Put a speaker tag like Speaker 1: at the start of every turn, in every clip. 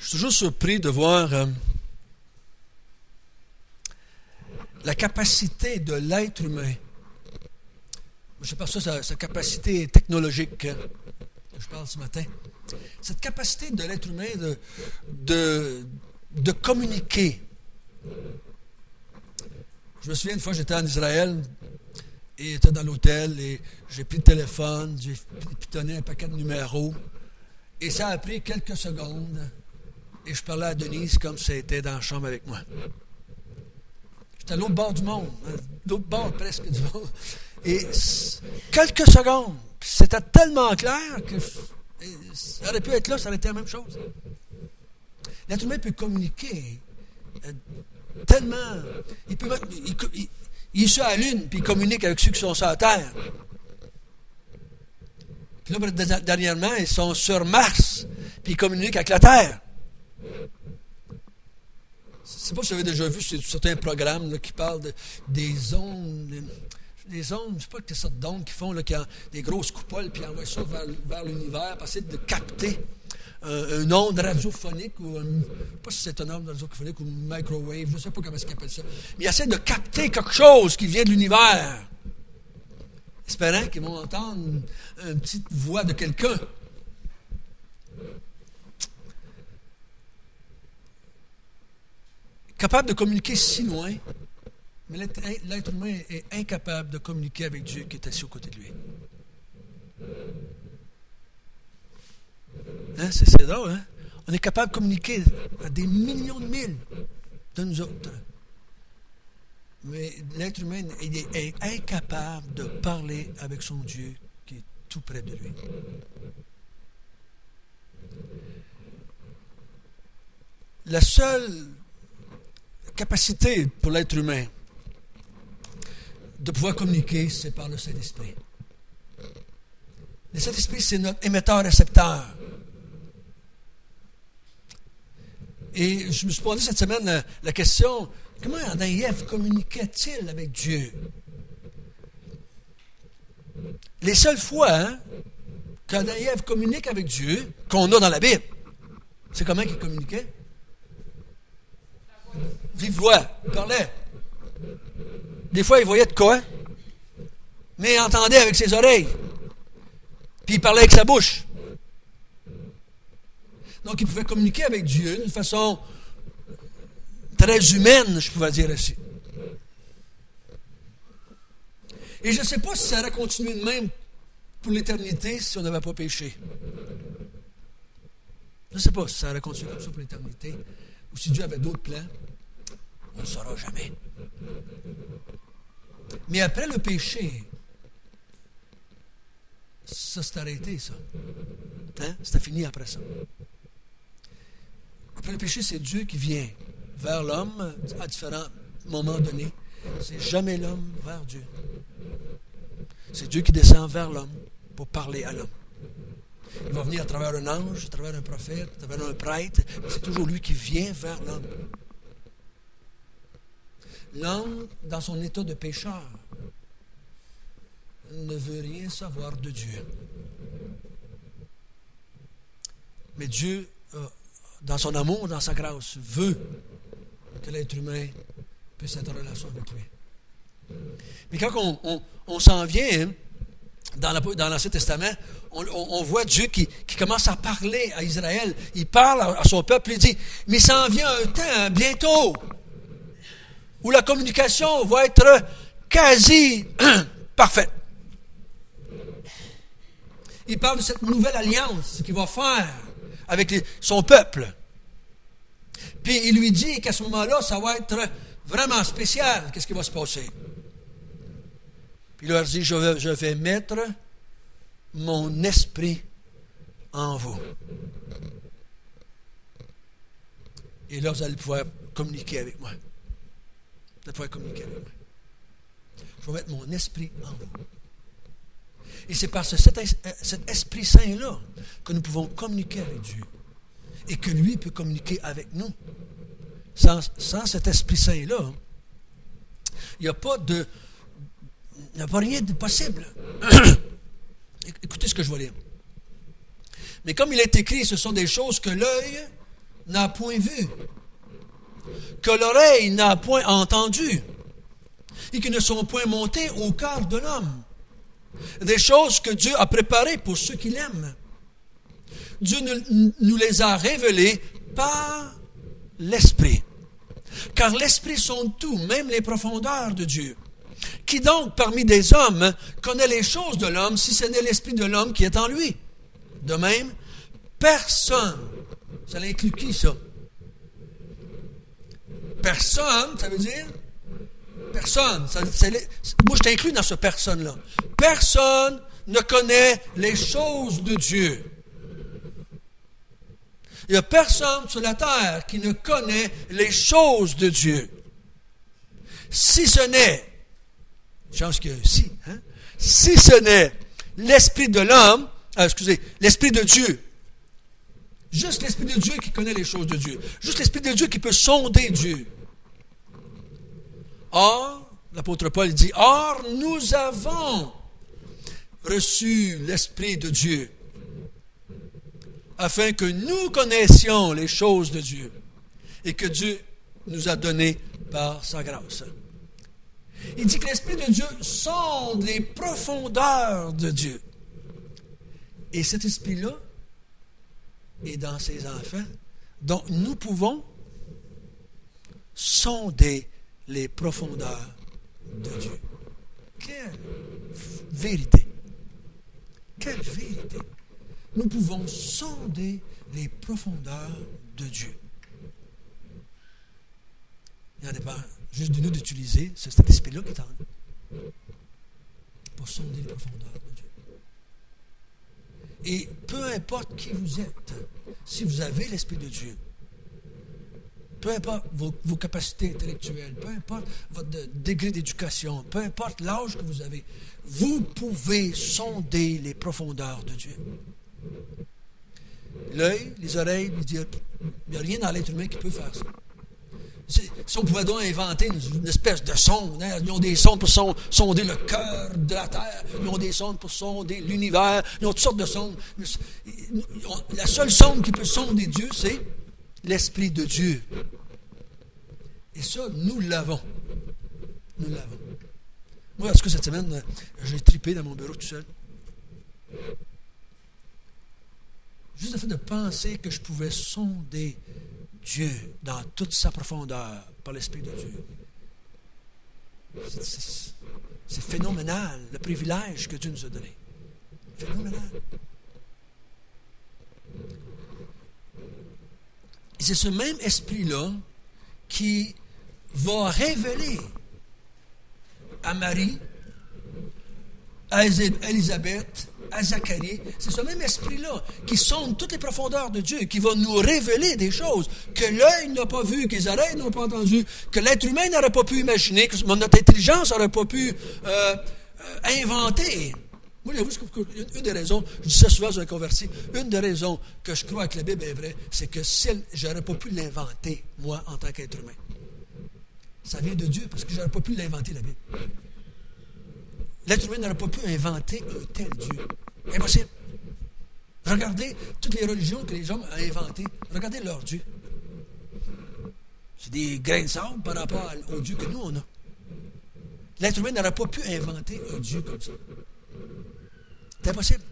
Speaker 1: Je suis toujours surpris de voir la capacité de l'être humain. Je pense que sa capacité technologique que je parle ce matin. Cette capacité de l'être humain de communiquer. Je me souviens une fois, j'étais en Israël et j'étais dans l'hôtel et j'ai pris le téléphone, j'ai pitonné un paquet de numéros et ça a pris quelques secondes et je parlais à Denise comme si elle était dans la chambre avec moi. J'étais à l'autre bord du monde, l'autre bord presque du monde. Et quelques secondes, c'était tellement clair que ça aurait pu être là, ça aurait été la même chose. L'être humain peut communiquer tellement. Il est sur la Lune, puis il communique avec ceux qui sont sur la Terre. Puis là, dernièrement, ils sont sur Mars, puis ils communiquent avec la Terre. Je ne sais pas si vous avez déjà vu certains programmes là, qui parlent des ondes. Des ondes, je ne sais pas quelle sorte d'ondes qu'ils font, là, qui ont des grosses coupoles, puis ils envoient ça vers l'univers, pour essayer de capter une onde radiophonique, ou je ne sais pas si c'est une onde radiophonique ou une microwave, je ne sais pas comment ils appellent ça. Mais ils essaient de capter quelque chose qui vient de l'univers, espérant qu'ils vont entendre une petite voix de quelqu'un. Capable de communiquer si loin, mais l'être humain est incapable de communiquer avec Dieu qui est assis aux côtés de lui. Hein? C'est drôle, hein? On est capable de communiquer à des millions de milles de nous autres. Mais l'être humain est incapable de parler avec son Dieu qui est tout près de lui. La seule capacité pour l'être humain de pouvoir communiquer, c'est par le Saint-Esprit. Le Saint-Esprit, c'est notre émetteur-récepteur. Et je me suis posé cette semaine la question, comment Adam et Ève communiquaient-ils avec Dieu? Les seules fois qu'Adam et Ève communiquent avec Dieu, qu'on a dans la Bible, c'est comment qu'ils communiquaient? Vive voix, ils parlaient. Des fois, il voyait de quoi, mais il entendait avec ses oreilles. Puis il parlait avec sa bouche. Donc, il pouvait communiquer avec Dieu d'une façon très humaine, je pouvais dire ainsi. Et je ne sais pas si ça aurait continué de même pour l'éternité si on n'avait pas péché. Je ne sais pas si ça aurait continué comme ça pour l'éternité ou si Dieu avait d'autres plans. On ne le saura jamais. Mais après le péché, ça s'est arrêté, ça. Hein? C'était fini après ça. Après le péché, c'est Dieu qui vient vers l'homme à différents moments donnés. C'est jamais l'homme vers Dieu. C'est Dieu qui descend vers l'homme pour parler à l'homme. Il va venir à travers un ange, à travers un prophète, à travers un prêtre, mais c'est toujours lui qui vient vers l'homme. L'homme, dans son état de pécheur, ne veut rien savoir de Dieu. Mais Dieu, dans son amour, dans sa grâce, veut que l'être humain puisse être en relation avec lui. Mais quand on s'en vient, dans l'Ancien Testament, on voit Dieu qui commence à parler à Israël. Il parle à son peuple, il dit, mais il s'en vient un temps, bientôt, où la communication va être quasi parfaite. Il parle de cette nouvelle alliance qu'il va faire avec son peuple. Puis il lui dit qu'à ce moment-là, ça va être vraiment spécial. Qu'est-ce qui va se passer? Puis il leur dit, je vais mettre mon esprit en vous. Et là, vous allez pouvoir communiquer avec moi. Vous allez pouvoir communiquer avec moi. Je vais mettre mon esprit en vous. Et c'est par cet Esprit Saint-là que nous pouvons communiquer avec Dieu. Et que lui peut communiquer avec nous. Sans cet Esprit Saint-là, il n'y a pas rien de possible. Écoutez ce que je vais lire. Mais comme il est écrit, ce sont des choses que l'œil n'a point vu, que l'oreille n'a point entendu, et qui ne sont point montées au cœur de l'homme. Des choses que Dieu a préparées pour ceux qui l'aiment. Dieu nous les a révélées par l'Esprit. Car l'Esprit sonde tout, même les profondeurs de Dieu. Qui donc, parmi des hommes, connaît les choses de l'homme, si ce n'est l'Esprit de l'homme qui est en lui? De même, personne, ça inclut qui, ça? Personne, ça veut dire? Personne. Moi, je t'inclus dans ce personne-là. Personne ne connaît les choses de Dieu. Il n'y a personne sur la terre qui ne connaît les choses de Dieu. Si ce n'est, chance qu'il y a un si, si ce n'est l'Esprit de l'homme, l'Esprit de Dieu, juste l'Esprit de Dieu qui connaît les choses de Dieu, juste l'Esprit de Dieu qui peut sonder Dieu. Or, l'apôtre Paul dit, or, nous avons reçu l'Esprit de Dieu, afin que nous connaissions les choses de Dieu, et que Dieu nous a donné par sa grâce. Il dit que l'Esprit de Dieu sonde les profondeurs de Dieu. Et cet Esprit-là est dans ses enfants. Donc, nous pouvons sonder les profondeurs de Dieu. Quelle vérité! Quelle vérité! Nous pouvons sonder les profondeurs de Dieu. Il en dépend juste de nous d'utiliser cet esprit-là qui est en nous pour sonder les profondeurs de Dieu. Et peu importe qui vous êtes, si vous avez l'Esprit de Dieu, peu importe vos capacités intellectuelles, peu importe votre degré d'éducation, peu importe l'âge que vous avez, vous pouvez sonder les profondeurs de Dieu. L'œil, les oreilles, il n'y a rien dans l'être humain qui peut faire ça. Si on pouvait donc inventer une espèce de sonde, ils ont des sondes pour sonder le cœur de la Terre, ils ont des sondes pour sonder l'univers, ils ont toutes sortes de sondes. La seule sonde qui peut sonder Dieu, c'est l'Esprit de Dieu. Et ça, nous l'avons. Nous l'avons. Moi, en tout cas, cette semaine, j'ai tripé dans mon bureau tout seul. Juste le fait de penser que je pouvais sonder Dieu dans toute sa profondeur par l'Esprit de Dieu. C'est phénoménal, le privilège que Dieu nous a donné. Phénoménal. Et c'est ce même esprit-là qui va révéler à Marie, à Élisabeth, à Zacharie, c'est ce même esprit-là qui sonde toutes les profondeurs de Dieu, qui va nous révéler des choses que l'œil n'a pas vues, que les oreilles n'ont pas entendues, que l'être humain n'aurait pas pu imaginer, que notre intelligence n'aurait pas pu inventer. Moi, j'avoue, une des raisons, je dis ça souvent sur un converti, une des raisons que je crois que la Bible est vraie, c'est que je n'aurais pas pu l'inventer, moi, en tant qu'être humain. Ça vient de Dieu, parce que je n'aurais pas pu l'inventer, la Bible. L'être humain n'aurait pas pu inventer un tel Dieu. Impossible. Regardez toutes les religions que les hommes ont inventées. Regardez leur Dieu. C'est des grains de sable par rapport au Dieu que nous, on a. L'être humain n'aurait pas pu inventer un Dieu comme ça. C'est impossible.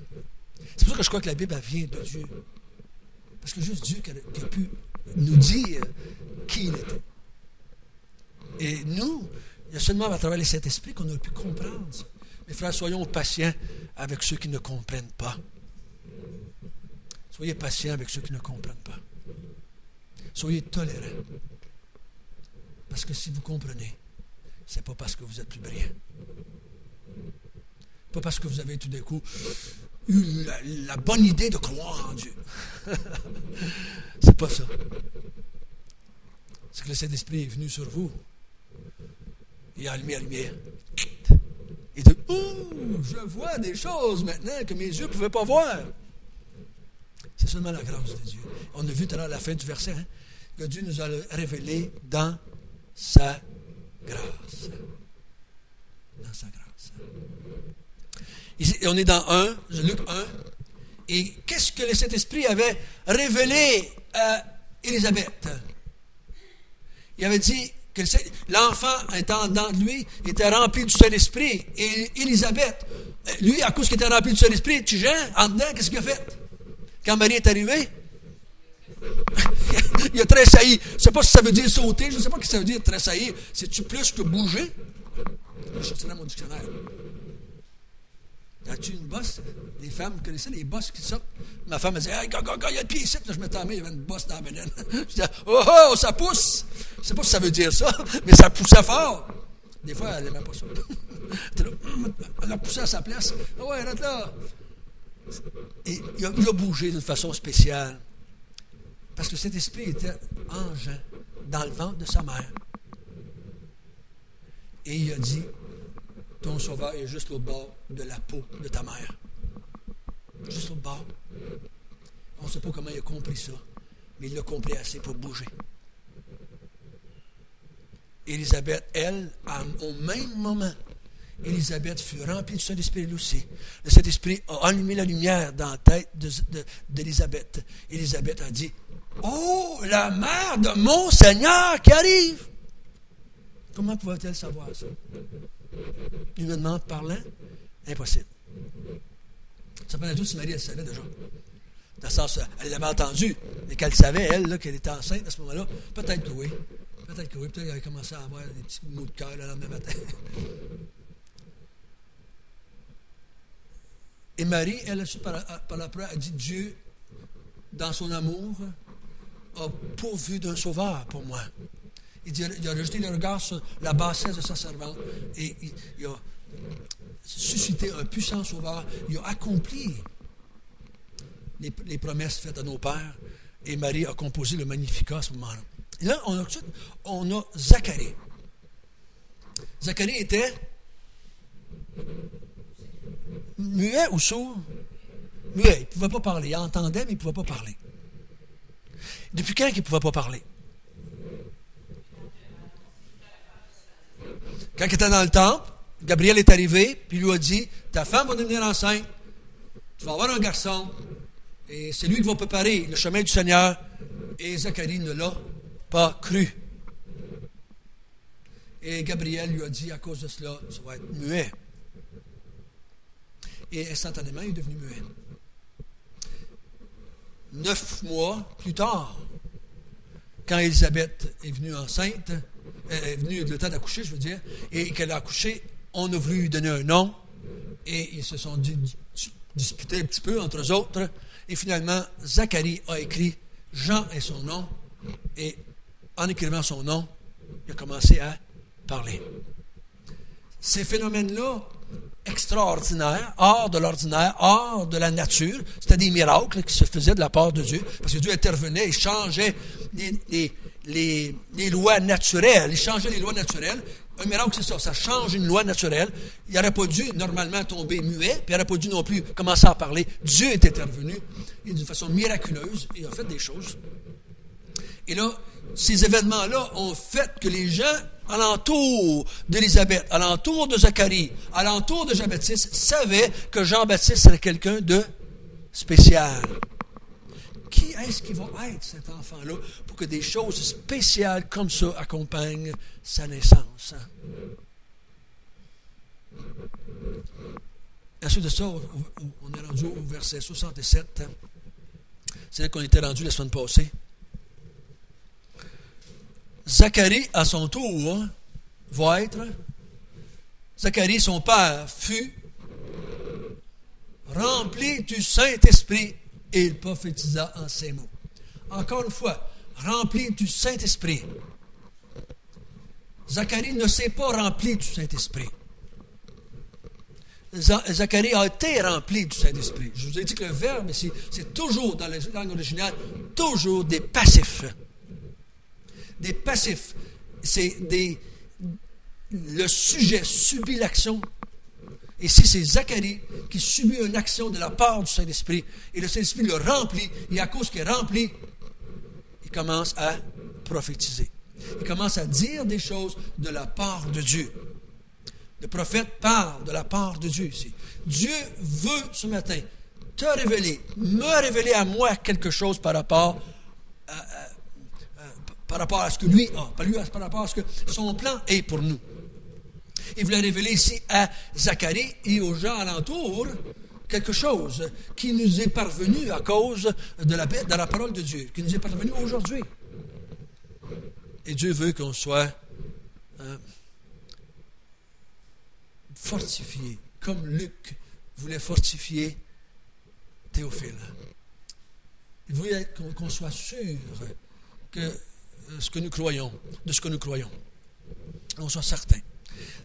Speaker 1: C'est pour ça que je crois que la Bible, elle vient de Dieu. Parce que juste Dieu qui a pu nous dire qui il était. Et nous, il y a seulement à travers les Saint-Esprit qu'on a pu comprendre ça. Mes frères, soyons patients avec ceux qui ne comprennent pas. Soyez patients avec ceux qui ne comprennent pas. Soyez tolérants. Parce que si vous comprenez, ce n'est pas parce que vous êtes plus brillant. Pas parce que vous avez tout d'un coup eu la bonne idée de croire en Dieu. C'est pas ça. C'est que le Saint-Esprit est venu sur vous. Il a allumé la lumière. Il dit, je vois des choses maintenant que mes yeux ne pouvaient pas voir. C'est seulement la grâce de Dieu. On a vu tout à l'heure à la fin du verset, que Dieu nous a révélé dans sa grâce. Dans sa grâce. Ici, on est dans Luc 1. Et qu'est-ce que le Saint-Esprit avait révélé à Élisabeth. Il avait dit que l'enfant étant dans lui était rempli du Saint-Esprit. Et Élisabeth, lui, à cause qu'il était rempli du Saint-Esprit, tu Jean, en dedans, qu'est-ce qu'il a fait? Quand Marie est arrivée, il a tressailli. Je ne sais pas si ça veut dire sauter, je ne sais pas ce que ça veut dire tressaillir. C'est-tu plus que bouger? Je sortirai mon dictionnaire. As-tu une bosse? Les femmes, vous connaissez les bosses qui sortent? Ma femme me dit, hey, il y a le pied ici. Là, je me tendais, il y avait une bosse dans la bédaine. Je dis, oh, ça pousse. Je ne sais pas si ça veut dire ça, mais ça poussait fort. Des fois, elle n'aimait pas ça. Elle a poussé à sa place. Ah ouais, arrête là. Et il a bougé d'une façon spéciale. Parce que cet esprit était en Jean, dans le ventre de sa mère. Et il a dit, ton sauveur est juste au bord de la peau de ta mère. Juste au bord. On ne sait pas comment il a compris ça, mais il l'a compris assez pour bouger. Élisabeth, elle, au même moment, Élisabeth fut remplie du Saint-Esprit elle aussi. Le Saint-Esprit a allumé la lumière dans la tête d'Élisabeth. Élisabeth a dit, oh, la mère de mon Seigneur qui arrive! Comment pouvait-elle savoir ça? Humainement parlant, impossible. Ça prenait tout si Marie, elle savait déjà. Dans le sens, elle l'avait entendu, mais qu'elle savait, elle, là, qu'elle était enceinte à ce moment-là, peut-être que oui. Peut-être que oui. Peut-être qu'elle avait commencé à avoir des petits mots de cœur le lendemain matin. Et Marie, elle a su par après, a dit, Dieu, dans son amour, a pourvu d'un sauveur pour moi. Il a rejeté le regard sur la bassesse de sa servante et il a suscité un puissant sauveur. Il a accompli les promesses faites à nos pères et Marie a composé le Magnificat à ce moment-là. Et là, on a Zacharie. Zacharie était muet ou sourd? Muet, il ne pouvait pas parler. Il entendait, mais il ne pouvait pas parler. Depuis quand il ne pouvait pas parler? Quand il était dans le temple, Gabriel est arrivé, puis il lui a dit, ta femme va devenir enceinte, tu vas avoir un garçon, et c'est lui qui va préparer le chemin du Seigneur. Et Zacharie ne l'a pas cru. Et Gabriel lui a dit, à cause de cela, tu vas être muet. Et instantanément, il est devenu muet. 9 mois plus tard, quand Élisabeth est venue enceinte, est venue le temps d'accoucher, je veux dire, et qu'elle a accouché, on a voulu lui donner un nom, et ils se sont disputés un petit peu entre eux autres, et finalement, Zacharie a écrit Jean est son nom, et en écrivant son nom, il a commencé à parler. Ces phénomènes-là, extraordinaires, hors de l'ordinaire, hors de la nature, c'était des miracles qui se faisaient de la part de Dieu, parce que Dieu intervenait et changeait les lois naturelles. Il changeait les lois naturelles. Un miracle, c'est ça. Ça change une loi naturelle. Il n'aurait pas dû, normalement, tomber muet, puis il n'aurait pas dû non plus commencer à parler. Dieu est intervenu d'une façon miraculeuse et a fait des choses. Et là, ces événements-là ont fait que les gens alentour d'Élisabeth, alentour de Zacharie, alentour de Jean-Baptiste, savaient que Jean-Baptiste serait quelqu'un de spécial. Qui est-ce qui va être cet enfant-là pour que des choses spéciales comme ça accompagnent sa naissance? Ensuite de ça, on est rendu au verset 67. C'est là qu'on était rendu la semaine passée. Zacharie, à son tour, va être... Zacharie, son père, fut rempli du Saint-Esprit et il prophétisa en ces mots. Encore une fois, rempli du Saint-Esprit. Zacharie ne s'est pas rempli du Saint-Esprit. Zacharie a été rempli du Saint-Esprit. Je vous ai dit que le verbe ici, c'est toujours, dans la langue originale, toujours des passifs. Des passifs. C'est le sujet subit l'action. Ici, c'est Zacharie qui subit une action de la part du Saint-Esprit. Et le Saint-Esprit le remplit. Et à cause qu'il est rempli, il commence à prophétiser. Il commence à dire des choses de la part de Dieu. Le prophète parle de la part de Dieu ici. Dieu veut ce matin te révéler, me révéler à moi quelque chose par rapport à par rapport à ce que lui a, par rapport à ce que son plan est pour nous. Il voulait révéler ici à Zacharie et aux gens alentours quelque chose qui nous est parvenu à cause de la parole de Dieu, qui nous est parvenu aujourd'hui. Et Dieu veut qu'on soit fortifié, comme Luc voulait fortifier Théophile. Il voulait qu'on soit sûr que de ce que nous croyons, qu'on soit certain.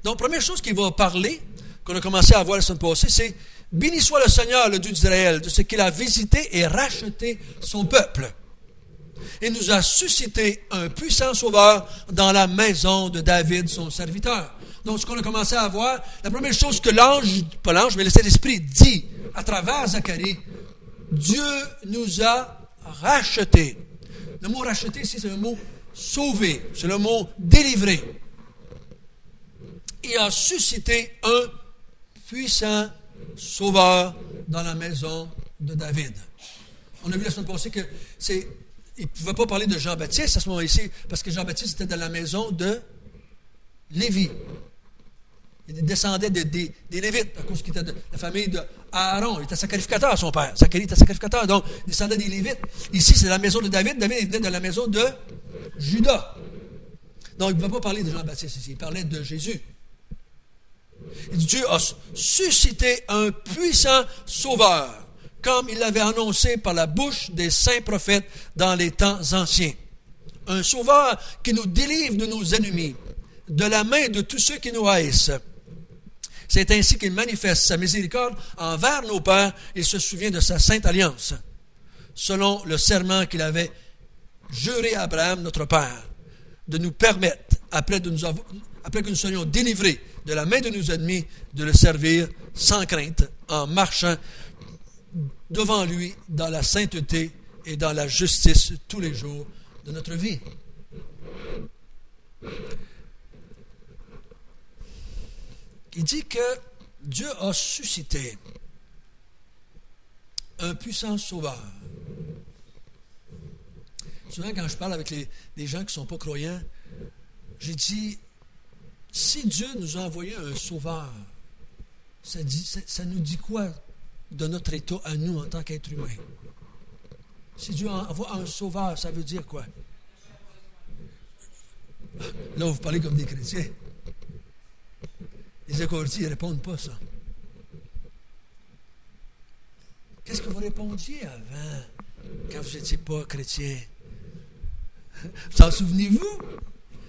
Speaker 1: Donc, première chose qu'il va parler, qu'on a commencé à voir la semaine passée, c'est « Béni soit le Seigneur, le Dieu d'Israël, de ce qu'il a visité et racheté son peuple. Et nous a suscité un puissant sauveur dans la maison de David, son serviteur. » Donc, ce qu'on a commencé à voir, la première chose que mais le Saint-Esprit dit à travers Zacharie, Dieu nous a rachetés. Le mot racheter ici, c'est le mot sauver, c'est le mot délivrer. Il a suscité un puissant sauveur dans la maison de David. On a vu la semaine passée que il ne pouvait pas parler de Jean-Baptiste à ce moment-ci, parce que Jean-Baptiste était dans la maison de Lévi. Il descendait des Lévites, à cause qu'il était de la famille d'Aaron. Il était sacrificateur, son père. Zacharie était sacrificateur, donc il descendait des Lévites. Ici, c'est la maison de David. David, il venait de la maison de Juda. Donc, il ne pouvait pas parler de Jean-Baptiste ici. Il parlait de Jésus. Et Dieu a suscité un puissant sauveur, comme il l'avait annoncé par la bouche des saints prophètes dans les temps anciens. Un sauveur qui nous délivre de nos ennemis, de la main de tous ceux qui nous haïssent. C'est ainsi qu'il manifeste sa miséricorde envers nos pères et se souvient de sa sainte alliance, selon le serment qu'il avait juré à Abraham, notre père, de nous permettre, après que nous soyons délivrés de la main de nos ennemis, de le servir sans crainte, en marchant devant lui dans la sainteté et dans la justice tous les jours de notre vie. Il dit que Dieu a suscité un puissant sauveur. Souvent, quand je parle avec des gens qui ne sont pas croyants, j'ai dit, si Dieu nous a envoyé un sauveur, ça nous dit quoi de notre état à nous en tant qu'être humain? Si Dieu envoie un sauveur, ça veut dire quoi? Là, vous parlez comme des chrétiens. Les écortis, ils ne répondent pas ça. Qu'est-ce que vous répondiez avant, quand vous n'étiez pas chrétien? Vous en souvenez-vous?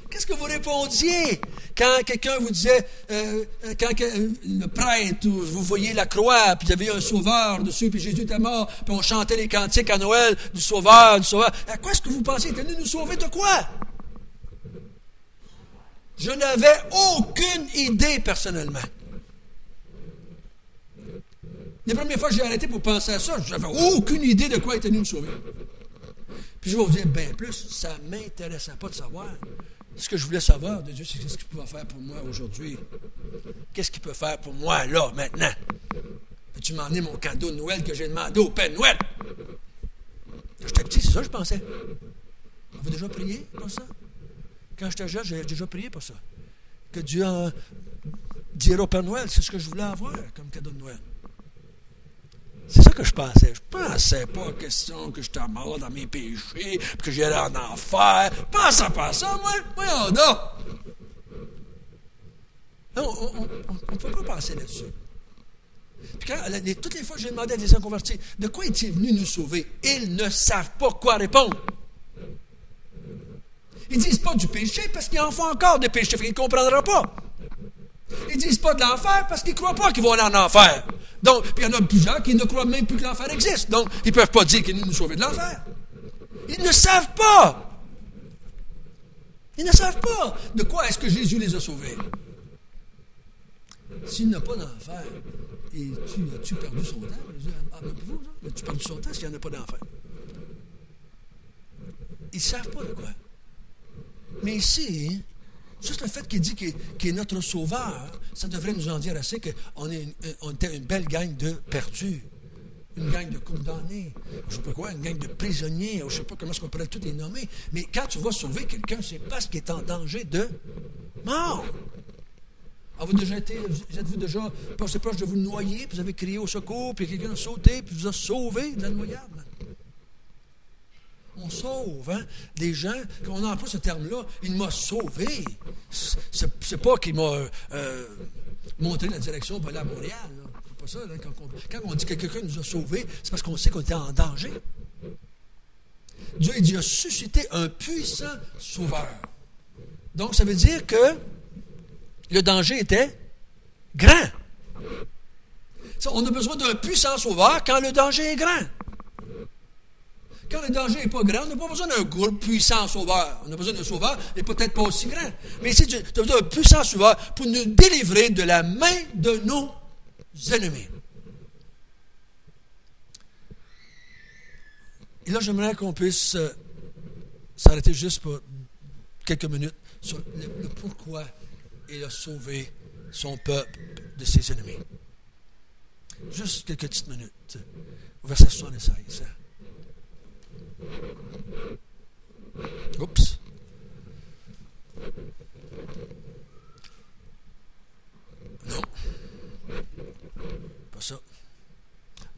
Speaker 1: Qu'est-ce que vous répondiez quand quelqu'un vous disait, quand le prêtre, vous voyez la croix, puis il y avait un sauveur dessus, puis Jésus était mort, puis on chantait les cantiques à Noël du sauveur, du sauveur. À quoi est-ce que vous pensez? Il était venu nous sauver de quoi? Je n'avais aucune idée personnellement. Les premières fois que j'ai arrêté pour penser à ça, je n'avais aucune idée de quoi il était venu nous sauver. Puis je vais vous dire bien plus, ça ne m'intéressait pas de savoir. Ce que je voulais savoir de Dieu, c'est ce qu'il pouvait faire pour moi aujourd'hui. Qu'est-ce qu'il peut faire pour moi, là, maintenant? Peux-tu m'emmener mon cadeau de Noël que j'ai demandé au Père Noël? J'étais petit, c'est ça que je pensais. On avait déjà prié pour ça? Quand j'étais jeune, j'avais déjà prié pour ça. Que Dieu dira au Père Noël, c'est ce que je voulais avoir comme cadeau de Noël. C'est ça que je pensais. Je pensais pas question que j'étais mort dans mes péchés, puis que j'allais en enfer. Pensez pas à ça, moi. Voyons donc. Non, on ne peut pas penser là-dessus. Puis toutes les fois que j'ai demandé à des gens convertis, de quoi est-il venu nous sauver? Ils ne savent pas quoi répondre. Ils disent pas du péché parce qu'ils en font encore des péchés, ils ne comprendront pas. Ils disent pas de l'enfer parce qu'ils ne croient pas qu'ils vont aller en enfer. Donc, puis il y en a plusieurs qui ne croient même plus que l'enfer existe. Donc, ils ne peuvent pas dire qu'ils nous sauver de l'enfer. Ils ne savent pas. Ils ne savent pas de quoi est-ce que Jésus les a sauvés. S'il n'a pas d'enfer, as-tu perdu son temps? As-tu perdu son temps s'il n'y en a pas d'enfer? Ils ne savent pas de quoi. Mais ici, juste le fait qu'il dit qu'il est notre sauveur, ça devrait nous en dire assez qu'on était une belle gang de perdus. une gang de condamnés, je ne sais pas quoi, une gang de prisonniers, je ne sais pas comment est-ce qu'on pourrait tous les nommer, mais quand tu vas sauver quelqu'un, c'est parce qu'il est en danger de mort. Êtes-vous déjà passé proche de vous noyer, puis vous avez crié au secours, puis quelqu'un a sauté, puis vous a sauvé de la noyade? On sauve, hein? Des gens, quand on emploie ce terme-là, il m'a sauvé. C'est pas qu'il m'a montré la direction pour aller à Montréal. Là. C'est pas ça. Là, quand on dit que quelqu'un nous a sauvés, c'est parce qu'on sait qu'on était en danger. Dieu, il a suscité un puissant sauveur. Donc, ça veut dire que le danger était grand. On a besoin d'un puissant sauveur quand le danger est grand. Quand le danger n'est pas grand, on n'a pas besoin d'un gros puissant sauveur. On a besoin d'un sauveur, il n'est peut-être pas aussi grand. Mais ici, tu as besoin d'un puissant sauveur pour nous délivrer de la main de nos ennemis. Et là, j'aimerais qu'on puisse s'arrêter juste pour quelques minutes sur le pourquoi il a sauvé son peuple de ses ennemis. Juste quelques petites minutes. Au verset 76. Oups. Non. Pas ça.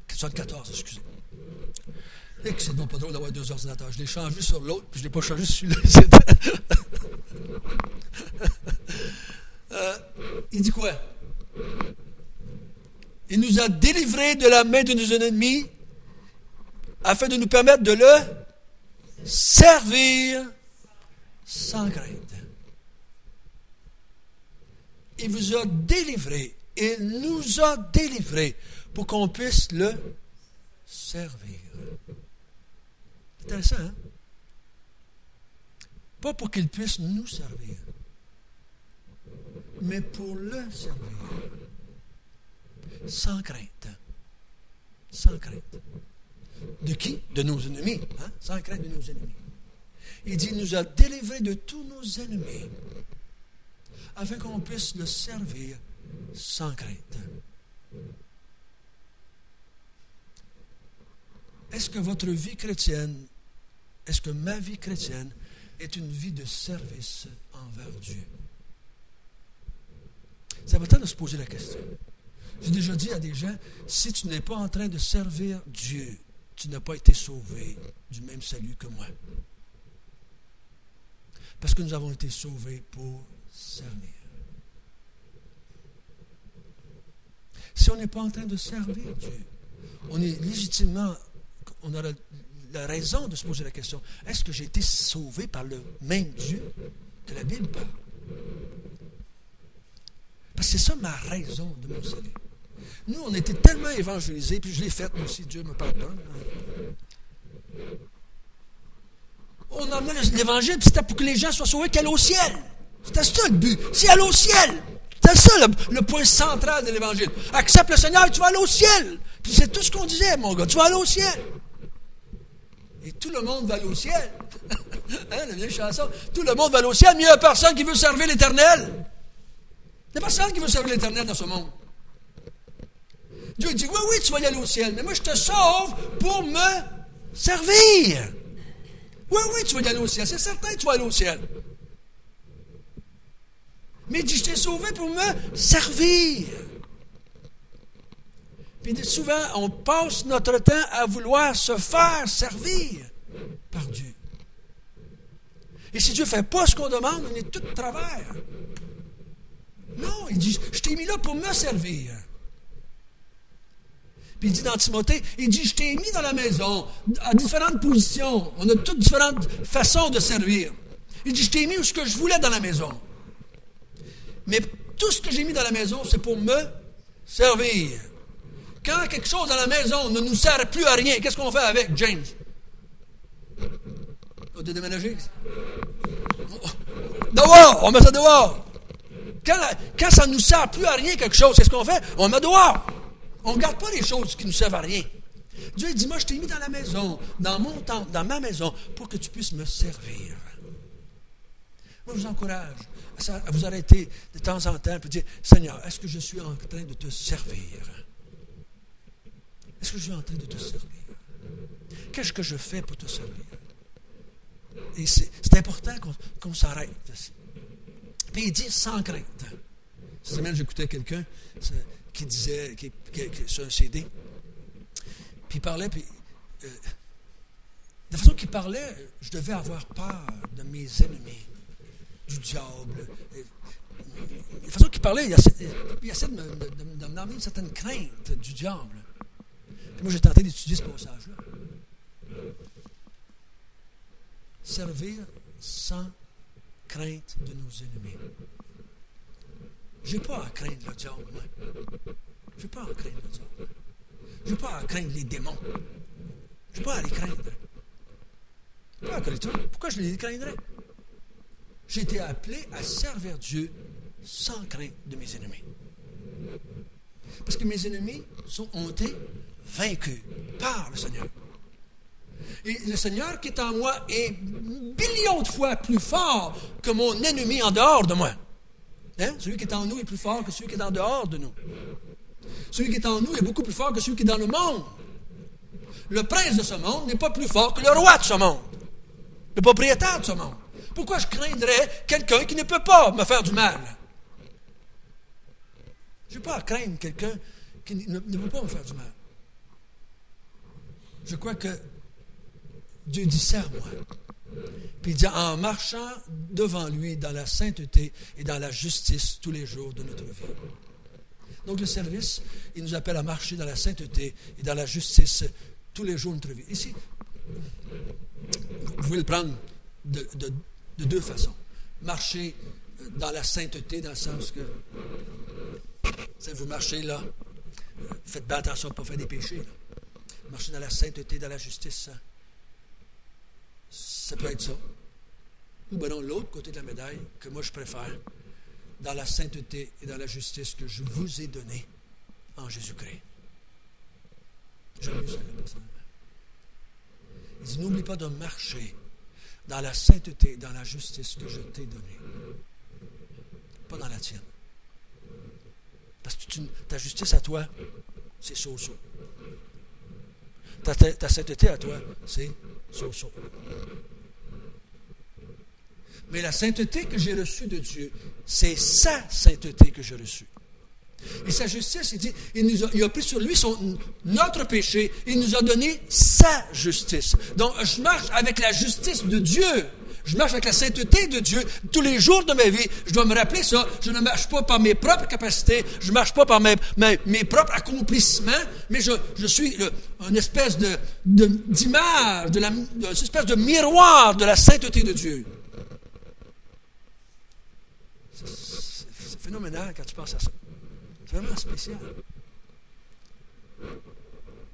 Speaker 1: 74, excusez. Et que c'est donc pas drôle d'avoir deux ordinateurs. Je l'ai changé sur l'autre, puis je ne l'ai pas changé sur celui-là. Il dit quoi? Il nous a délivrés de la main de nos ennemis afin de nous permettre de le servir sans crainte. Il vous a délivrés. Il nous a délivrés pour qu'on puisse le servir. C'est intéressant, hein? Pas pour qu'il puisse nous servir, mais pour le servir. Sans crainte. Sans crainte. De qui? De nos ennemis. Hein? Sans crainte de nos ennemis. Il dit, il nous a délivrés de tous nos ennemis, afin qu'on puisse le servir sans crainte. Est-ce que votre vie chrétienne, est-ce que ma vie chrétienne est une vie de service envers Dieu? C'est important de se poser la question. J'ai déjà dit à des gens, si tu n'es pas en train de servir Dieu, tu n'as pas été sauvé du même salut que moi. Parce que nous avons été sauvés pour servir. Si on n'est pas en train de servir Dieu, on est légitimement, on a la raison de se poser la question, est-ce que j'ai été sauvé par le même Dieu que la Bible parle? Parce que c'est ça ma raison de mon salut. Nous, on était tellement évangélisés, puis je l'ai fait, moi aussi, Dieu me pardonne. On emmenait l'évangile, puis c'était pour que les gens soient sauvés, qu'elle au ciel. C'était ça le but. C'est aller au ciel. C'était ça le point central de l'évangile. Accepte le Seigneur, tu vas aller au ciel. Puis c'est tout ce qu'on disait, mon gars. Tu vas aller au ciel. Et tout le monde va aller au ciel. Hein, la vieille chanson. Tout le monde va aller au ciel, mais il n'y a personne qui veut servir l'Éternel. Il n'y a personne qui veut servir l'Éternel dans ce monde. Dieu dit, oui, oui, tu vas y aller au ciel, mais moi je te sauve pour me servir. Oui, oui, tu vas y aller au ciel, c'est certain que tu vas aller au ciel. Mais il dit, je t'ai sauvé pour me servir. Puis souvent, on passe notre temps à vouloir se faire servir par Dieu. Et si Dieu ne fait pas ce qu'on demande, on est tout de travers. Non, il dit, je t'ai mis là pour me servir. Puis il dit dans Timothée, il dit, je t'ai mis dans la maison, à différentes positions. On a toutes différentes façons de servir. Il dit, je t'ai mis où ce que je voulais dans la maison. Mais tout ce que j'ai mis dans la maison, c'est pour me servir. Quand quelque chose dans la maison ne nous sert plus à rien, qu'est-ce qu'on fait avec, James? On a déménagé? Dehors! On met ça dehors! Quand ça ne nous sert plus à rien quelque chose, qu'est-ce qu'on fait? On met dehors! On ne garde pas les choses qui ne nous servent à rien. Dieu dit, moi je t'ai mis dans la maison, dans mon temple, dans ma maison, pour que tu puisses me servir. Moi je vous encourage à vous arrêter de temps en temps et dire, Seigneur, est-ce que je suis en train de te servir? Est-ce que je suis en train de te servir? Qu'est-ce que je fais pour te servir? Et c'est important qu'on s'arrête. Puis il dit sans crainte. Cette semaine, j'écoutais quelqu'un qui disait, sur un CD, puis il parlait, puis de la façon qu'il parlait, je devais avoir peur de mes ennemis, du diable. De la façon qu'il parlait, il essaie de me donner une certaine crainte du diable. Puis moi, j'ai tenté d'étudier ce passage-là. Servir sans crainte de nos ennemis. Je n'ai pas à craindre le diable, moi. Je n'ai pas à craindre le diable. Je n'ai pas à craindre les démons. Je n'ai pas à les craindre. Je n'ai pas à craindre. Pourquoi je les craindrais? J'ai été appelé à servir Dieu sans crainte de mes ennemis. Parce que mes ennemis ont été vaincus par le Seigneur. Et le Seigneur qui est en moi est billions de fois plus fort que mon ennemi en dehors de moi. Hein? Celui qui est en nous est plus fort que celui qui est en dehors de nous. Celui qui est en nous est beaucoup plus fort que celui qui est dans le monde. Le prince de ce monde n'est pas plus fort que le roi de ce monde. Le propriétaire de ce monde. Pourquoi je craindrais quelqu'un qui ne peut pas me faire du mal? Je n'ai pas à craindre quelqu'un qui ne peut pas me faire du mal. Je crois que Dieu dit serre-moi. Puis il dit en marchant devant lui dans la sainteté et dans la justice tous les jours de notre vie. Donc le service, il nous appelle à marcher dans la sainteté et dans la justice tous les jours de notre vie. Ici, vous pouvez le prendre de deux façons. Marcher dans la sainteté, dans le sens que vous marchez là, faites bien attention pour ne pas faire des péchés. Là. Marcher dans la sainteté, dans la justice, ça peut être ça. Ou bien non, l'autre côté de la médaille, que moi je préfère, dans la sainteté et dans la justice que je vous ai donnée en Jésus-Christ. J'aime mieux ça, personnellement. Il dit, n'oublie pas de marcher dans la sainteté et dans la justice que je t'ai donnée. Pas dans la tienne. Parce que ta justice à toi, c'est so-so. Ta sainteté à toi, c'est so-so. Mais la sainteté que j'ai reçue de Dieu, c'est sa sainteté que j'ai reçue. Et sa justice, il dit, il a pris sur lui notre péché, il nous a donné sa justice. Donc, je marche avec la justice de Dieu. Je marche avec la sainteté de Dieu. Tous les jours de ma vie, je dois me rappeler ça. Je ne marche pas par mes propres capacités, je ne marche pas par mes propres accomplissements, mais je suis une espèce d'image, une espèce de miroir de la sainteté de Dieu. C'est phénoménal quand tu penses à ça. C'est vraiment spécial.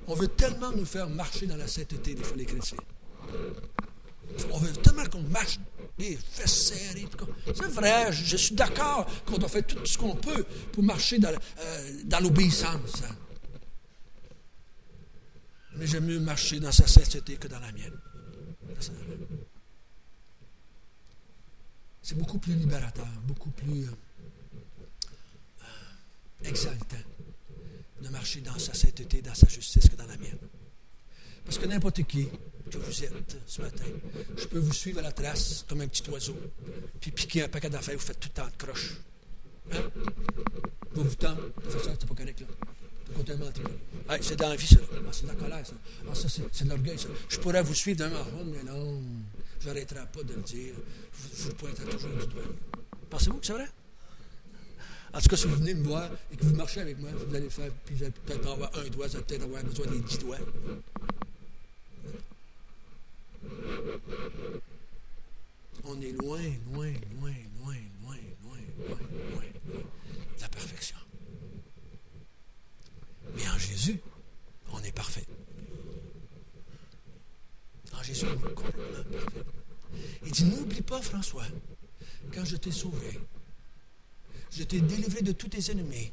Speaker 1: On veut tellement nous faire marcher dans la sainteté, des fois, les chrétiens. On veut tellement qu'on marche les fesses serrées. C'est vrai, je suis d'accord qu'on doit faire tout ce qu'on peut pour marcher dans l'obéissance. Mais j'aime mieux marcher dans sa sainteté que dans la mienne. C'est beaucoup plus libérateur, beaucoup plus exaltant de marcher dans sa sainteté, dans sa justice que dans la mienne. Parce que n'importe qui que vous êtes ce matin, je peux vous suivre à la trace comme un petit oiseau, puis piquer un paquet d'affaires, vous faites tout le temps de croche. Hein? Vous tentez, de toute façon, c'est pas correct là. Vous continuez à mentir. Hey, c'est dans la vie, ça. Ah, c'est de la colère, ça. Ah, ça, c'est de l'orgueil, ça. Je pourrais vous suivre d'un marron, mais non, je n'arrêterai pas de le dire. Je vous pointerai toujours du doigt. Pensez-vous que c'est vrai? En tout cas, si vous venez me voir et que vous marchez avec moi, vous allez le faire, puis vous allez peut-être pas avoir un doigt, vous allez peut-être avoir besoin des 10 doigts. On est loin de la perfection. Mais en Jésus, on est parfait. En Jésus, on est complètement parfait. Il dit, n'oublie pas, François, quand je t'ai sauvé, je t'ai délivré de tous tes ennemis,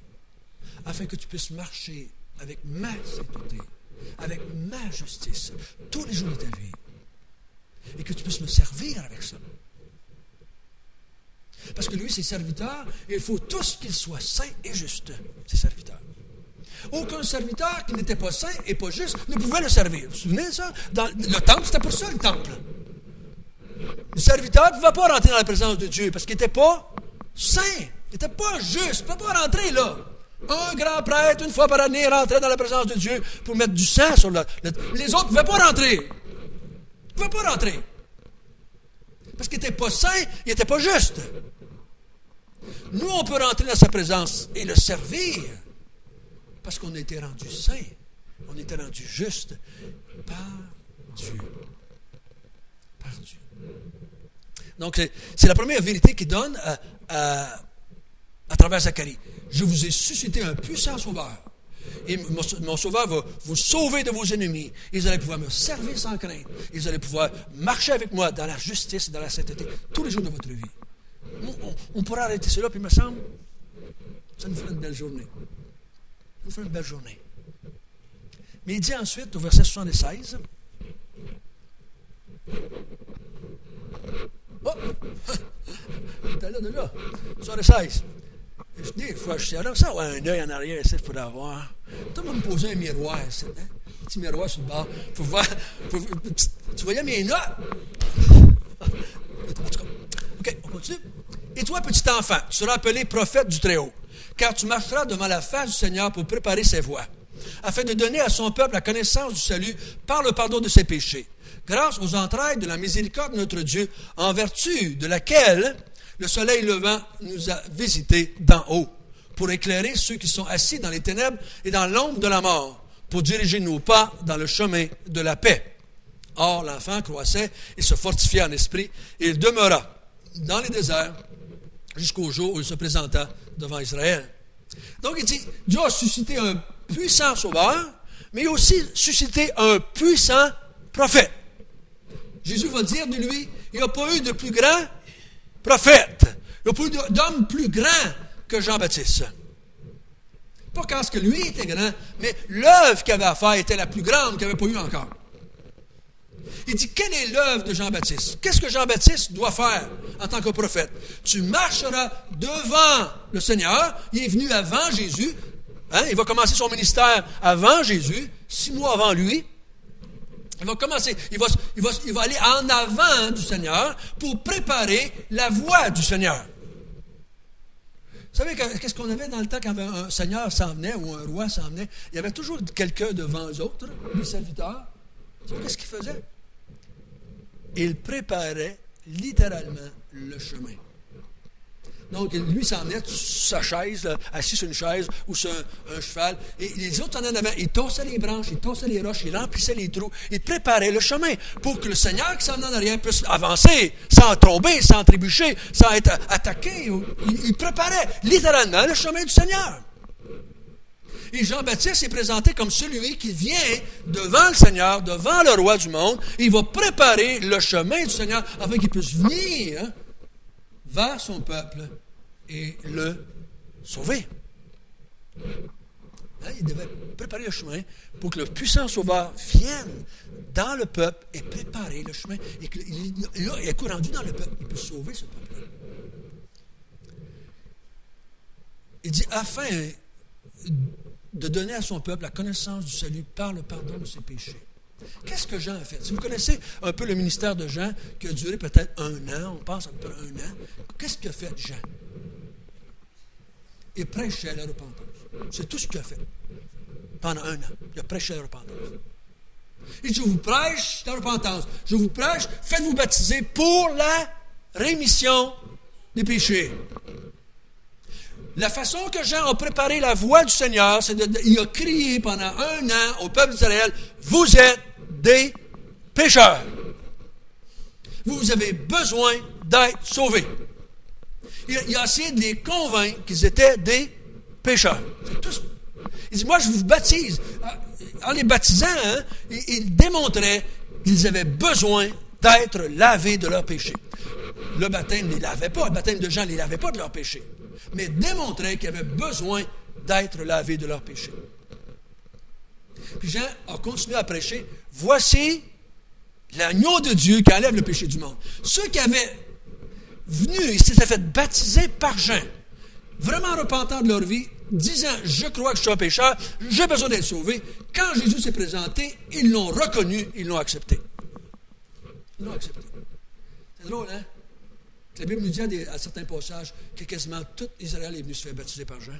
Speaker 1: afin que tu puisses marcher avec ma sainteté, avec ma justice, tous les jours de ta vie, et que tu puisses me servir avec ça. Parce que lui, ses serviteurs, il faut tous qu'ils soient saints et justes, ses serviteurs. Aucun serviteur qui n'était pas saint et pas juste ne pouvait le servir. Vous vous souvenez de ça? Dans le temple, c'était pour ça le temple. Le serviteur ne pouvait pas rentrer dans la présence de Dieu parce qu'il n'était pas saint. Il n'était pas juste. Il ne pouvait pas rentrer là. Un grand prêtre, une fois par année, rentrait dans la présence de Dieu pour mettre du sang sur les autres ne pouvaient pas rentrer. Ils ne pouvaient pas rentrer. Parce qu'il n'était pas saint, il n'était pas juste. Nous, on peut rentrer dans sa présence et le servir parce qu'on a été rendu saint. On a été rendu juste par Dieu. Par Dieu. Donc, c'est la première vérité qu'il donne à travers Zacharie. Je vous ai suscité un puissant sauveur. Et mon sauveur va vous sauver de vos ennemis. Et vous allez pouvoir me servir sans crainte. Et vous allez pouvoir marcher avec moi dans la justice et dans la sainteté tous les jours de votre vie. On pourra arrêter cela, puis il me semble, ça nous fera une belle journée. Ça nous fera une belle journée. Mais il dit ensuite, au verset 76, oh! T'es là déjà. 76. Des fois, je suis là, ça, ouais, un œil en arrière, ici, il faudrait avoir. Tu vas me poser un miroir, ici, hein? Un petit miroir sur le bord. Faut voir. Tu voyais mes notes? En tout cas, OK, on continue. Et toi, petit enfant, tu seras appelé prophète du Très-Haut, car tu marcheras devant la face du Seigneur pour préparer ses voies, afin de donner à son peuple la connaissance du salut par le pardon de ses péchés, grâce aux entrailles de la miséricorde de notre Dieu, en vertu de laquelle le soleil levant nous a visités d'en haut, pour éclairer ceux qui sont assis dans les ténèbres et dans l'ombre de la mort, pour diriger nos pas dans le chemin de la paix. Or, l'enfant croissait et se fortifiait en esprit, et il demeura dans les déserts jusqu'au jour où il se présenta devant Israël. Donc, il dit, Dieu a suscité un puissant sauveur, mais il a aussi suscité un puissant prophète. Jésus va dire de lui, il n'y a pas eu de plus grand prophète. Il n'y a pas eu d'homme plus grand que Jean-Baptiste. Pas parce que lui était grand, mais l'œuvre qu'il avait à faire était la plus grande qu'il n'avait pas eu encore. Il dit, quelle est l'œuvre de Jean-Baptiste? Qu'est-ce que Jean-Baptiste doit faire en tant que prophète? Tu marcheras devant le Seigneur. Il est venu avant Jésus. Hein? Il va commencer son ministère avant Jésus, 6 mois avant lui. Il va commencer, il va aller en avant du Seigneur pour préparer la voie du Seigneur. Vous savez, qu'est-ce qu'on avait dans le temps quand un Seigneur s'en venait ou un roi s'en venait? Il y avait toujours quelqu'un devant eux autres, des serviteurs. Vous savez qu'est-ce qu'il faisait? Il préparait littéralement le chemin. Donc, lui s'en venait sur sa chaise, là, assis sur une chaise ou sur un cheval. Et les autres en avant, ils tossaient les branches, ils tossaient les roches, ils remplissaient les trous. Ils préparaient le chemin pour que le Seigneur qui s'en venait en arrière puisse avancer sans tomber, sans trébucher, sans être attaqué. Il préparait littéralement le chemin du Seigneur. Et Jean-Baptiste est présenté comme celui qui vient devant le Seigneur, devant le roi du monde. Il va préparer le chemin du Seigneur afin qu'il puisse venir vers son peuple et le sauver. Il devait préparer le chemin pour que le puissant sauveur vienne dans le peuple et préparer le chemin. Et que là, il est rendu dans le peuple, il peut sauver ce peuple-là. Il dit, afin de donner à son peuple la connaissance du salut par le pardon de ses péchés. Qu'est-ce que Jean a fait? Si vous connaissez un peu le ministère de Jean, qui a duré peut-être 1 an, on pense à peu près 1 an, qu'est-ce qu'a fait Jean? Il prêchait la repentance. C'est tout ce qu'il a fait. Pendant 1 an, il a prêché la repentance. Il dit, je vous prêche la repentance. Je vous prêche, faites-vous baptiser pour la rémission des péchés. La façon que Jean a préparé la voie du Seigneur, c'est il a crié pendant 1 an au peuple d'Israël, vous êtes des pécheurs. Vous avez besoin d'être sauvés. Il a essayé de les convaincre qu'ils étaient des pécheurs. C'est tout ça. Il dit, moi je vous baptise. En les baptisant, il démontrait qu'ils avaient besoin d'être lavés de leurs péchés. Le baptême ne les lavait pas, le baptême de Jean ne les lavait pas de leurs péchés, mais démontrait qu'ils avaient besoin d'être lavés de leurs péchés. Puis Jean a continué à prêcher, voici l'agneau de Dieu qui enlève le péché du monde. Ceux qui avaient venu, ils s'étaient fait baptiser par Jean, vraiment repentants de leur vie, disant « Je crois que je suis un pécheur, j'ai besoin d'être sauvé », quand Jésus s'est présenté, ils l'ont reconnu, ils l'ont accepté. Ils l'ont accepté. C'est drôle, hein? La Bible nous dit à certains passages que quasiment tout Israël est venu se faire baptiser par Jean.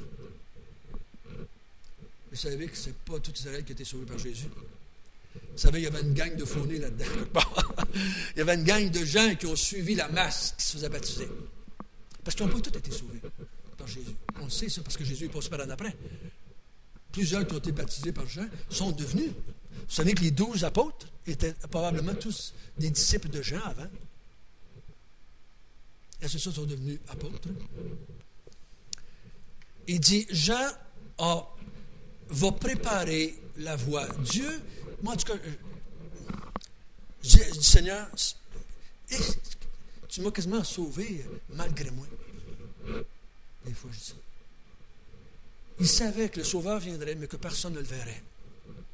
Speaker 1: Vous savez que ce n'est pas tout Israël qui a été sauvé par Jésus. Vous savez, il y avait une gang de faunés là-dedans. Il y avait une gang de gens qui ont suivi la masse qui se faisait baptiser. Parce qu'ils n'ont pas tous été sauvés par Jésus. On le sait ça parce que Jésus est passé par en après. Plusieurs qui ont été baptisés par Jean sont devenus. Vous savez que les 12 apôtres étaient probablement tous des disciples de Jean avant. Et ceux-ci sont devenus apôtres. Il dit, Jean va préparer la voie. Dieu, moi en tout cas, je dis, Seigneur, tu m'as quasiment sauvé malgré moi. Des fois, je dis ça. Il savait que le Sauveur viendrait, mais que personne ne le verrait.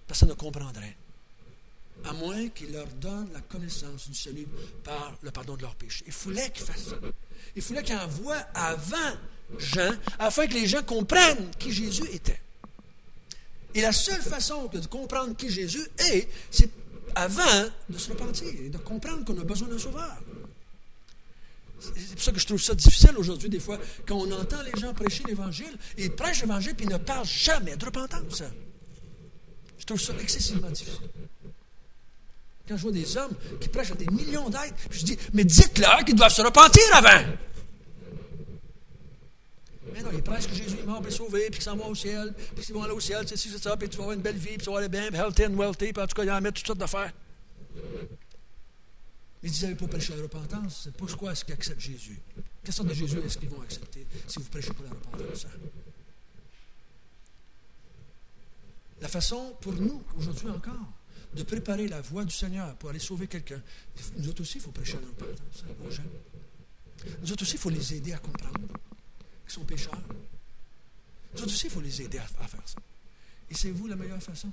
Speaker 1: Personne ne comprendrait. À moins qu'il leur donne la connaissance du salut par le pardon de leurs péchés. Il fallait qu'il fasse ça. Il fallait qu'il envoie avant Jean, afin que les gens comprennent qui Jésus était. Et la seule façon de comprendre qui Jésus est, c'est avant de se repentir et de comprendre qu'on a besoin d'un sauveur. C'est pour ça que je trouve ça difficile aujourd'hui, des fois, quand on entend les gens prêcher l'Évangile, ils prêchent l'Évangile puis ils ne parlent jamais de repentance. Je trouve ça excessivement difficile. Quand je vois des hommes qui prêchent à des millions d'êtres, puis je dis, mais dites-leur qu'ils doivent se repentir avant. Mais non, ils prêchent que Jésus est mort, puis sauvé, puis qu'ils s'en vont au ciel, puis qu'ils vont aller au ciel, c'est ça, puis tu vas avoir une belle vie, puis tu vas aller bien, puis healthy and wealthy, puis en tout cas, ils en mettent toutes sortes d'affaires. Mais ils disent, vous n'avez pas prêché la repentance, c'est pourquoi est-ce qu'ils acceptent Jésus? Quelle sorte de Jésus est-ce qu'ils vont accepter si vous ne prêchez pas la repentance? La façon, pour nous, aujourd'hui encore, de préparer la voie du Seigneur pour aller sauver quelqu'un, nous autres aussi, il faut prêcher la repentance aux gens. Nous autres aussi, il faut les aider à comprendre qu'ils sont pécheurs. Nous autres aussi, il faut les aider à faire ça. Et c'est vous la meilleure façon?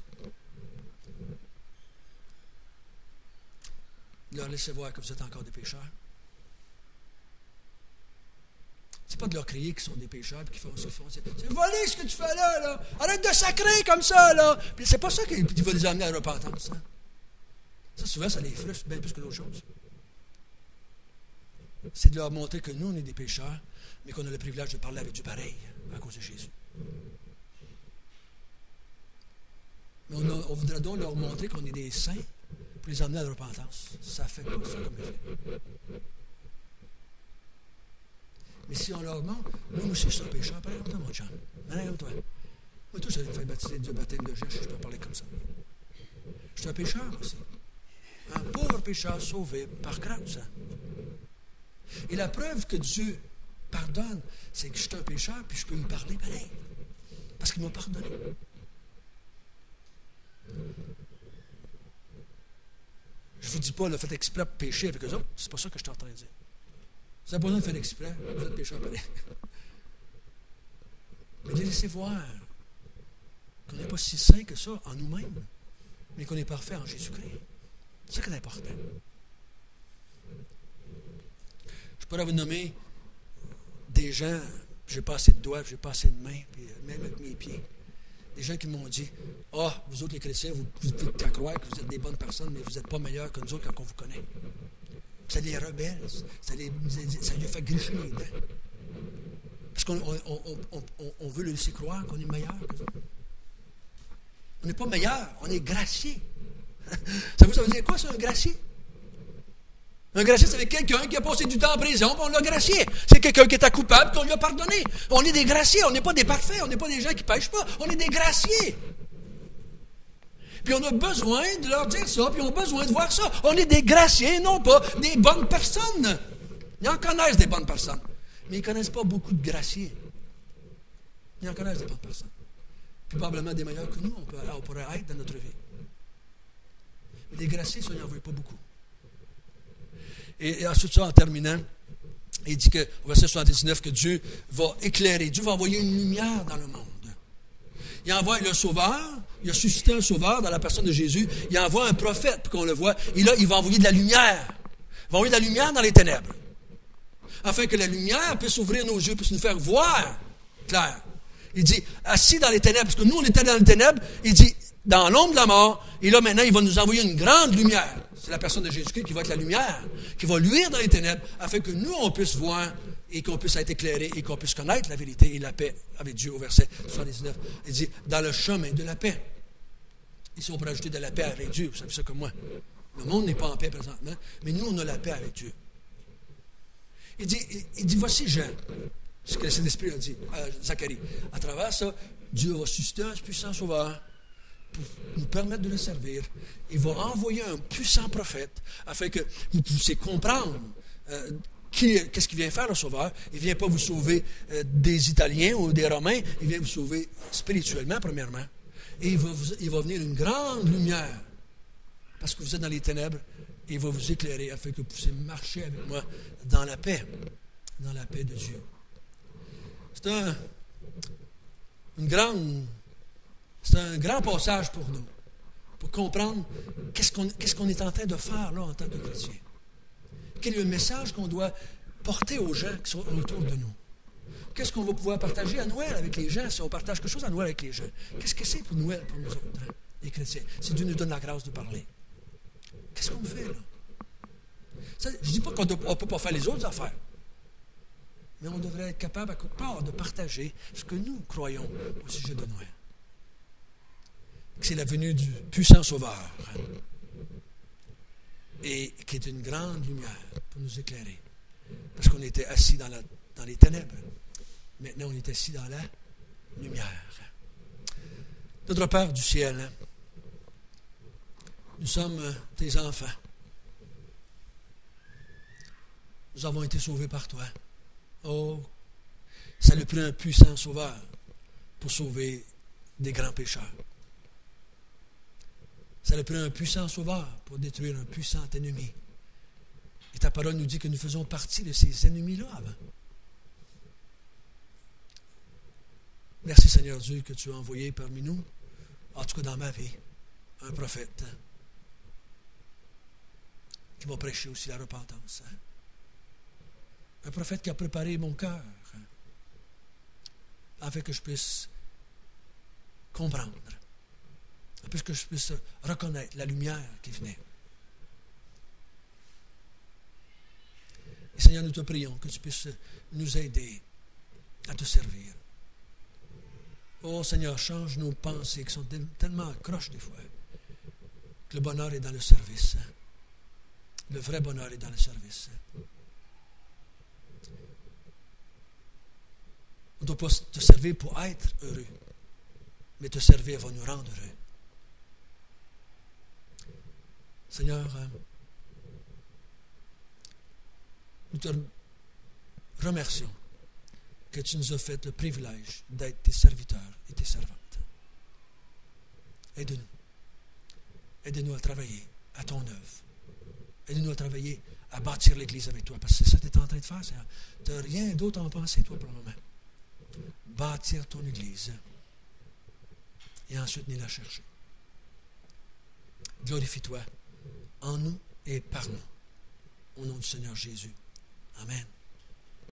Speaker 1: De leur laisser voir que vous êtes encore des pécheurs. C'est pas de leur crier qu'ils sont des pécheurs et qu'ils font ce qu'ils font. C'est voler ce que tu fais là. Arrête de sacrer comme ça, là. Puis c'est pas ça qui va les amener à la repentance. Hein. Ça, souvent, ça les frustre bien plus que d'autres choses. C'est de leur montrer que nous, on est des pécheurs, mais qu'on a le privilège de parler avec Dieu pareil à cause de Jésus. Mais on voudrait donc leur montrer qu'on est des saints pour les amener à la repentance. Ça ne fait pas ça comme effet. Mais si on leur montre, moi aussi je suis un pécheur, pareil comme toi, mon chum. Pareil comme toi. Moi, tout, j'allais me faire baptiser du baptême de Jésus, je peux parler comme ça. Je suis un pécheur aussi. Un pauvre pécheur sauvé par grâce. Et la preuve que Dieu pardonne, c'est que je suis un pécheur, puis je peux lui parler pareil. Parce qu'il m'a pardonné. Je ne vous dis pas le fait exprès pour pécher avec eux autres, c'est pas ça que je suis en train de dire. Vous n'avez pas besoin de faire exprès, vous êtes pécheur pareil. Mais de laisser voir qu'on n'est pas si saint que ça en nous-mêmes, mais qu'on est parfait en Jésus-Christ. C'est ça qui est important. Je pourrais vous nommer des gens, j'ai pas assez de doigts, j'ai pas assez de mains, puis même avec mes pieds. Des gens qui m'ont dit, vous autres les chrétiens, vous pouvez croire que vous êtes des bonnes personnes, mais vous n'êtes pas meilleurs que nous autres quand on vous connaît. Ça les rebelle, ça les fait gricher les dents. Parce qu'on veut le laisser croire qu'on est meilleur que ça. On n'est pas meilleur, on est gracié. Ça veut dire quoi, ça, un gracié? Un gracié, c'est quelqu'un qui a passé du temps en prison, puis on l'a gracié. C'est quelqu'un qui était coupable, puis on lui a pardonné. On est des graciés, on n'est pas des parfaits, on n'est pas des gens qui ne pêchent pas, on est des graciés. Puis on a besoin de leur dire ça, puis on a besoin de voir ça. On est des graciés, non pas des bonnes personnes. Ils en connaissent des bonnes personnes, mais ils ne connaissent pas beaucoup de graciés. Ils en connaissent des bonnes personnes. Puis probablement des meilleurs que nous, on pourrait être dans notre vie. Mais des graciés, ça, il n'en veut pas beaucoup. Et ensuite, ça, en terminant, il dit que, au verset 79, que Dieu va éclairer, Dieu va envoyer une lumière dans le monde. Il envoie le Sauveur, il a suscité un Sauveur dans la personne de Jésus, il envoie un prophète, puis qu'on le voit, et là, il va envoyer de la lumière. Il va envoyer de la lumière dans les ténèbres, afin que la lumière puisse ouvrir nos yeux, puisse nous faire voir clair. Il dit, assis dans les ténèbres, parce que nous, on était dans les ténèbres, il dit, dans l'ombre de la mort, et là, maintenant, il va nous envoyer une grande lumière. C'est la personne de Jésus-Christ qui va être la lumière, qui va luire dans les ténèbres, afin que nous, on puisse voir, et qu'on puisse être éclairés, et qu'on puisse connaître la vérité et la paix avec Dieu, au verset 79. Il dit, dans le chemin de la paix. Ici, on pourrait ajouter de la paix avec Dieu, vous savez ça comme moi. Le monde n'est pas en paix présentement, mais nous, on a la paix avec Dieu. Il dit voici Jean, ce que le Saint-Esprit a dit à Zacharie. À travers ça, Dieu va susciter un puissant sauveur pour nous permettre de le servir. Il va envoyer un puissant prophète afin que vous puissiez comprendre qu'est-ce qu'il vient faire le sauveur. Il ne vient pas vous sauver des Italiens ou des Romains, il vient vous sauver spirituellement, premièrement. Et il va venir une grande lumière, parce que vous êtes dans les ténèbres, et il va vous éclairer afin que vous puissiez marcher avec moi dans la paix de Dieu. C'est un grand passage pour nous, pour comprendre qu'est-ce qu'on est en train de faire là en tant que chrétien. Quel est le message qu'on doit porter aux gens qui sont autour de nous? Qu'est-ce qu'on va pouvoir partager à Noël avec les gens si on partage quelque chose à Noël avec les gens? Qu'est-ce que c'est pour Noël pour nous autres, les chrétiens, si Dieu nous donne la grâce de parler? Qu'est-ce qu'on fait là? Ça, je ne dis pas qu'on ne peut pas faire les autres affaires, mais on devrait être capable à quelque part de partager ce que nous croyons au sujet de Noël. Que c'est la venue du puissant Sauveur et qui est une grande lumière pour nous éclairer. Parce qu'on était assis dans les ténèbres. Maintenant, on est assis dans la lumière. Notre Père du ciel, nous sommes tes enfants. Nous avons été sauvés par toi. Oh, ça a pris un puissant sauveur pour sauver des grands pécheurs. Ça a pris un puissant sauveur pour détruire un puissant ennemi. Et ta parole nous dit que nous faisons partie de ces ennemis-là avant. Merci Seigneur Dieu que tu as envoyé parmi nous, en tout cas dans ma vie, un prophète qui m'a prêché aussi la repentance. Un prophète qui a préparé mon cœur afin que je puisse comprendre, afin que je puisse reconnaître la lumière qui venait. Et Seigneur, nous te prions que tu puisses nous aider à te servir. Oh Seigneur, change nos pensées qui sont tellement croches des fois, que le bonheur est dans le service. Le vrai bonheur est dans le service. On ne doit pas te servir pour être heureux, mais te servir va nous rendre heureux. Seigneur, nous te remercions que tu nous as fait le privilège d'être tes serviteurs et tes servantes. Aide-nous. Aide-nous à travailler à ton œuvre. Aide-nous à travailler à bâtir l'Église avec toi, parce que c'est ça que tu es en train de faire, Seigneur. Tu n'as rien d'autre à en penser, toi, pour le moment. Bâtir ton Église et ensuite venir la chercher. Glorifie-toi en nous et par nous. Au nom du Seigneur Jésus. Amen.